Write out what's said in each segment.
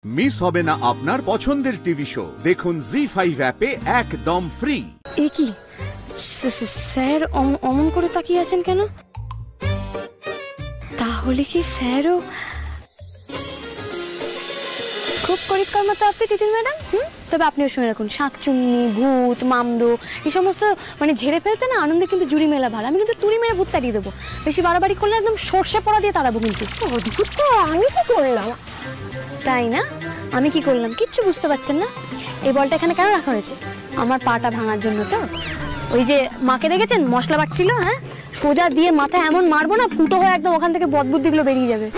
Miss হবে না আপনার পছন্দের টিভি শো। দেখুন জি5 অ্যাপে একদম ফ্রি। এ কি স্যার অমন করে তাকিয়ে আছেন কেন? তাহলে কি স্যারও খুব পরীক্ষার মতো আপনি তিতির ম্যাডাম? তবে আপনিও শুনে রাখুন, শাকচুন্নি, ভূত, মামদো এই সমস্ত মানে ঝেড়ে ফেলতে না আনন্দে কিন্তু জুড়ি মেলা ভালো। আমি কিন্তু তুড়ি মেরে ভূত তাড়িয়ে দেবো। বেশি বাড়াবাড়ি করলে একদম সর্ষে পড়া দিয়ে তাড়াবো কিন্তু। অদ্ভুত তো, আমি কি করলাম? তাই না? আমি কি করলাম কিচ্ছু বুঝতে পারছেন না? এই বলটা এখানে কেন রাখা হয়েছে? আমার পাটা ভাঙার জন্য তো। ওই যে মাকে দেখেছেন মশলা বাটছিল, হ্যাঁ সোজা দিয়ে মাথায় এমন মারবো না ফুটো হয়ে একদম ওখান থেকে বদবুদ্দিগুলো বেরিয়ে যাবে।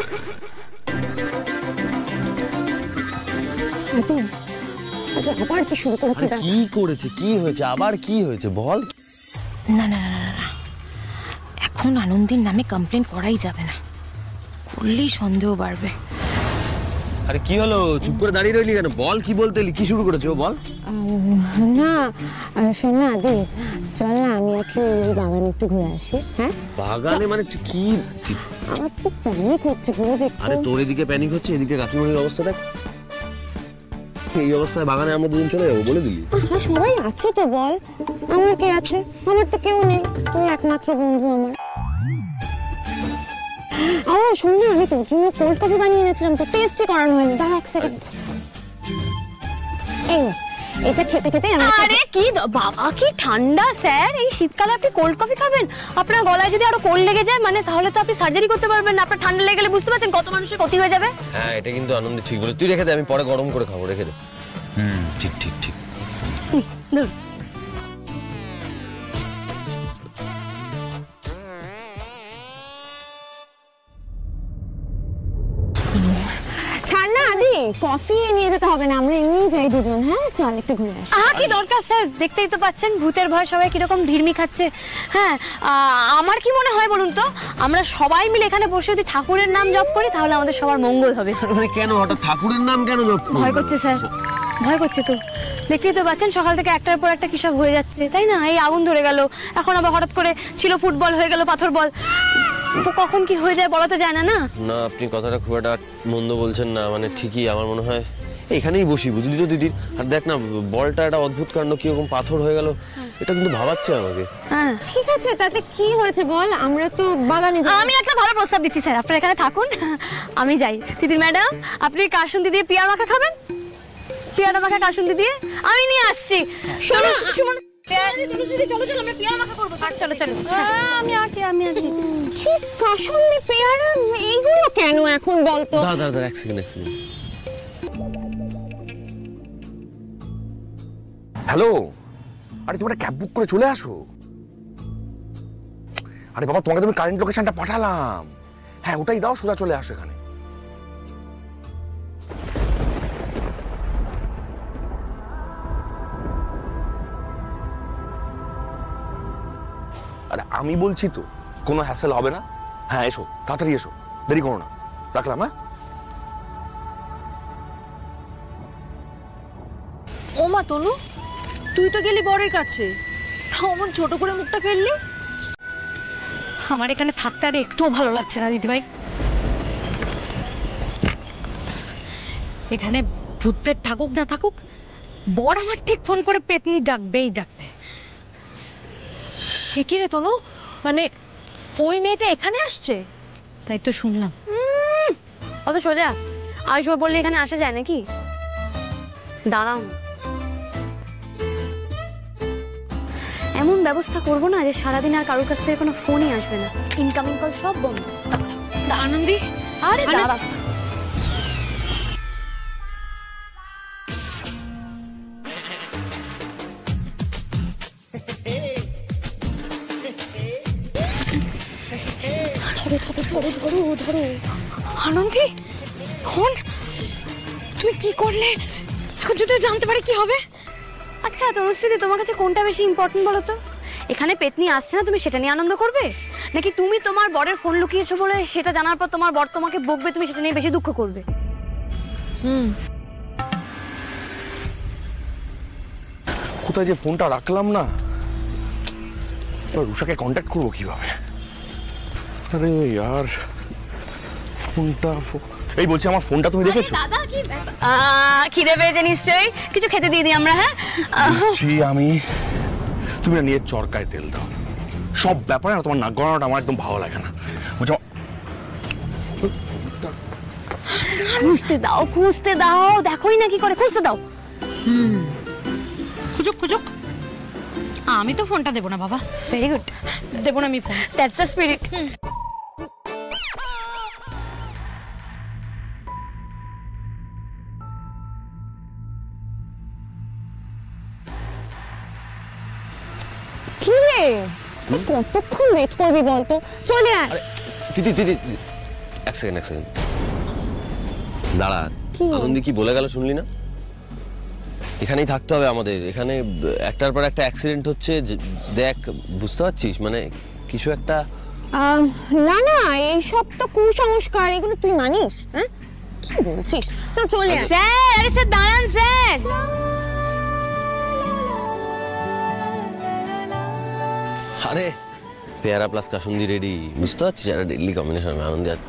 আবার কি শুরু করেছে? কি করেছে? কি হয়েছে? আবার কি হয়েছে বল? না না না না, এখন আনন্দের নামে কমপ্লেন করাই যাবে না, করলেই সন্দেহ বাড়বে। আরে কি হলো? চুপ করে দাঁড়িয়ে রইলি কেন? বল, কি বলতে এলি? কি শুরু করেছে ও? বল না শোন না দি, চল না আমি একটু ওই বাগানে একটু ঘুরে আসি। হ্যাঁ বাগানে? মানে তুই কি? আমার তো প্যানিক হচ্ছে পুরো যে। আরে তোর এদিকে প্যানিক হচ্ছে, এদিকে কাকিমণির অবস্থা দেখ। এই অবস্থায় বাগানে আমরা দুজন চলে যাবো বলে দিলি? সবাই আছে তো বল, আমার কে আছে? আমার তো কেউ নেই, তুই একমাত্র বন্ধু আমার। ও শোন না, আমি তোর জন্য কোল্ড কফি বানিয়ে এনেছিলাম, তো টেস্টই করানো হয়নি। দাঁড়া এক সেকেন্ড। এই এটা খেতে খেতে আরে কি বাবা, কি ঠান্ডা স্যার! এই শীতকালে আপনি কোল্ড কফি খাবেন? আপনার গলায় যদি আরো কোল্ড লেগে যায় মানে তাহলে তো আপনি সার্জারি করতে পারবেন না। আপনার ঠান্ডা লেগে গেলে বুঝতে পারছেন কত মানুষের ক্ষতি হয়ে যাবে। হ্যাঁ এটা কিন্তু আনন্দ ঠিক বলে। তুই রেখে দে, আমি পরে গরম করে খাবো। রেখে দে। ঠিক ঠিক ঠিক। ছাড় না আদি, কফি নিয়ে যেতে হবে না, আমরা এমনিই যাই দুজন। হ্যাঁ চল একটু ঘুরে আসি। কি দরকার স্যার? দেখতেই তো পাচ্ছেন ভূতের ভয় সবাই কিরকম ঢিরমি খাচ্ছে। হ্যাঁ আমার কি মনে হয় বলুন তো, আমরা সবাই মিলে এখানে বসে যদি ঠাকুরের নাম জপ করি তাহলে আমাদের সবার মঙ্গল হবে। মানে কেন হঠাৎ ঠাকুরের নাম কেন জপ? ভয় করছে স্যার, ভয় করছে তো। দেখতেই তো পাচ্ছেন সকাল থেকে একটার পর একটা কিসব হয়ে যাচ্ছে, তাই না? এই আগুন ধরে গেল, এখন আবার হঠাৎ করে ছিল ফুটবল হয়ে গেল পাথর বল। কখন কি হয়ে যায় বলা তো যায় না। না না আপনি কথাটা খুব একটা মন্দ বলছেন না, মানে ঠিকই। আমার মনে হয় এখানেই বসি, বুঝলি তো দিদির। আর দেখ না বলটা একটা অদ্ভুত কাণ্ড, কিরকম পাথর হয়ে গেল, এটা কিন্তু ভাবাচ্ছে আমাকে। ঠিক আছে, তাতে কি হয়েছে বল? আমরা তো বাগানে যাই। আমি একটা ভালো প্রস্তাব দিচ্ছি স্যার, আপনারা এখানে থাকুন, আমি যাই। তিতির ম্যাডাম আপনি কাসুন্দি দিয়ে পিয়ার মাখা খাবেন? পিয়ার মাখা কাসুন্দি দিয়ে আমি নিয়ে আসছি। চলো চলো চলো, আমরা পিয়ার মাখা করবো। চলো চলো, আমি আছি। কি কাসুন্দি, পেয়ারা, এইগুলো কেন এখন বলতো? দাঁড়া এক সেকেন্ড। হ্যালো, আরে তোমরা ক্যাব বুক করে চলে আসো। আরে বাবা তোমাকে তুমি কারেন্ট লোকেশনটা পাঠালাম। হ্যাঁ ওটাই দাও, সোজা চলে আসো এখানে। আরে আমি বলছি তো, কোনো হ্যাসেল হবে না। হ্যাঁ এসো, তাড়াতাড়ি এসো, দেরি করো না। রাখলাম। হ্যাঁ ও মা তনু, তুই তো গেলি বরের কাছে, তাও আমার ছোট করে মুখটা ফেললি। আমার এখানে থাকতে আর একটুও ভালো লাগছে না দিদিভাই। এখানে ভূত প্রেত থাকুক না থাকুক, বর আমার ঠিক ফোন করে পেতনি ডাকবেই ডাকবে। সে কি রে তনু, মানে ওই মেয়েটা এখানে আসছে? তাই তো শুনলাম। অত সোজা আসবো বললে এখানে আসা যায় নাকি? দাঁড়াও, এমন ব্যবস্থা করবো না যে সারাদিন আর কারোর কাছ থেকে কোনো ফোনই আসবে না, ইনকামিং কল সব বন্ধ। আনন্দি আরে দাঁড়া, ধরো। আনন্দি ফোন, তুমি কি করলে? এখন যদি জানতে পারি কি হবে? আচ্ছা তনুশ্রীদি, তোমার কাছে কোনটা বেশি ইম্পর্টেন্ট বলো তো? এখানে পেতনি আসছে না, তুমি সেটা নিয়ে আনন্দ করবে, নাকি তুমি তোমার বরের ফোন লুকিয়েছো বলে সেটা জানার পর তোমার বর তোমাকে বকবে, তুমি সেটা নিয়ে বেশি দুঃখ করবে? কোথায় যে ফোনটা রাখলাম না, রুষাকে কন্ট্যাক্ট করবো কিভাবে? আরে यार ফোনটা এই বলছি আমার ফোনটা তুমি দেখেছো? দাদা কি খিদে পেয়েছে নিশ্চয়ই, কিছু খেতে দিয়ে দিই আমরা। হ্যাঁ আমি তুমি না নিয়ে চরকায় তেল দাও, সব ব্যাপারে না তোমার নাক গলানোটা আমার একদম ভালো লাগে না, বুঝছো? খুঁজতে দাও, দেখোই না কি করে, খুঁজতে দাও। খুঁজুক। আমি তো ফোনটা দেবো না বাবা। ভেরি গুড, দেবো না আমি ফোন। That's the spirit. কি রে, কতক্ষণ ওয়েট করবি বলতো? চলে আয়। দিদি এক সেকেন্ড দাঁড়া। আনন্দি কি বলে গেল শুনলি না? এখানেই থাকতে হবে আমাদের, এখানে একটার পর একটা অ্যাক্সিডেন্ট হচ্ছে। দেখ, বুঝতে পারছিস, মানে কিছু একটা। না এইসব তো কুসংস্কার, এগুলো তুই মানিস? হ্যাঁ কি বলছিস? চলে আয়। স্যার, আরে স্যার দাঁড়ান স্যার। আরে পেয়ারা প্লাস কাসুন্দি রেডি, বুঝতে পারছিস? একটা ডেইলি কম্বিনেশন আনন্দি আছে।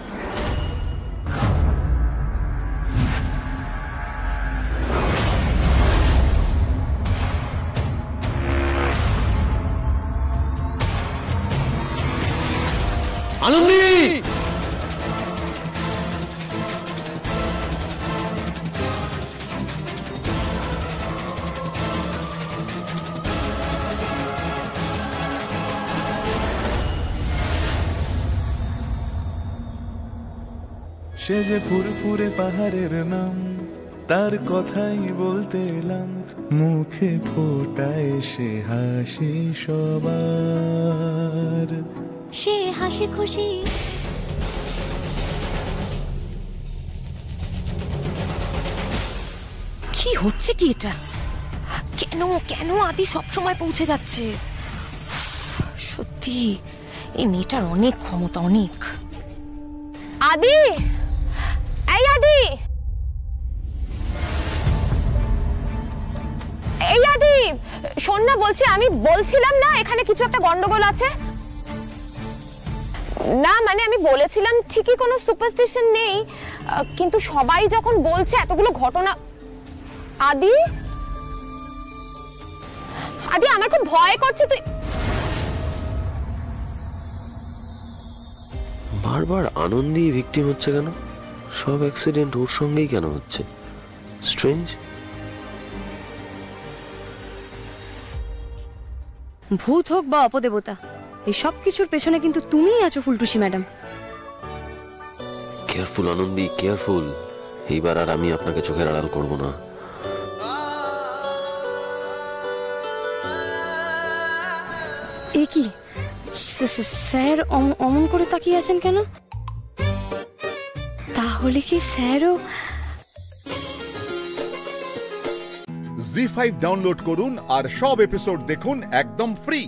আনন্দি সে যে ফুরফুরে পাহাড়ের নাম, তার কথাই বলতে এলাম, মুখে ফোটায় সে হাসি সবার, সে হাসি খুশি। কি হচ্ছে কি এটা? কেন আদি সব সময় পৌঁছে যাচ্ছে? সত্যি এই মেয়েটার অনেক ক্ষমতা, অনেক। আদি, এই আদি, শোন না, আমি বলছিলাম না এখানে কিছু একটা গন্ডগোল আছে। না মানে আমি বলেছিলাম ঠিকই, কোনো সুপারস্টিশন নেই, কিন্তু সবাই যখন বলছে এতগুলো ঘটনা। আদি আমার খুব ভয় করছে। তুই বারবার আনন্দি ভিকটিম হচ্ছে কেন? সব অ্যাক্সিডেন্ট ওর সঙ্গেই কেন হচ্ছে? স্ট্রেঞ্জ। ভূত হোক বা অপদেবতা, এই সব কিছুর পেছনে কিন্তু তুমিই আছো ফুলটুসি ম্যাডাম। Careful Anandi, careful. এইবার আর আমি আপনাকে চোখের আড়াল করব না। এ কি স্যার অমন করে তাকিয়ে আছেন কেন? তাহলে কি স্যারও? জি5 ডাউনলোড করুন আর সব এপিসোড দেখুন একদম ফ্রি।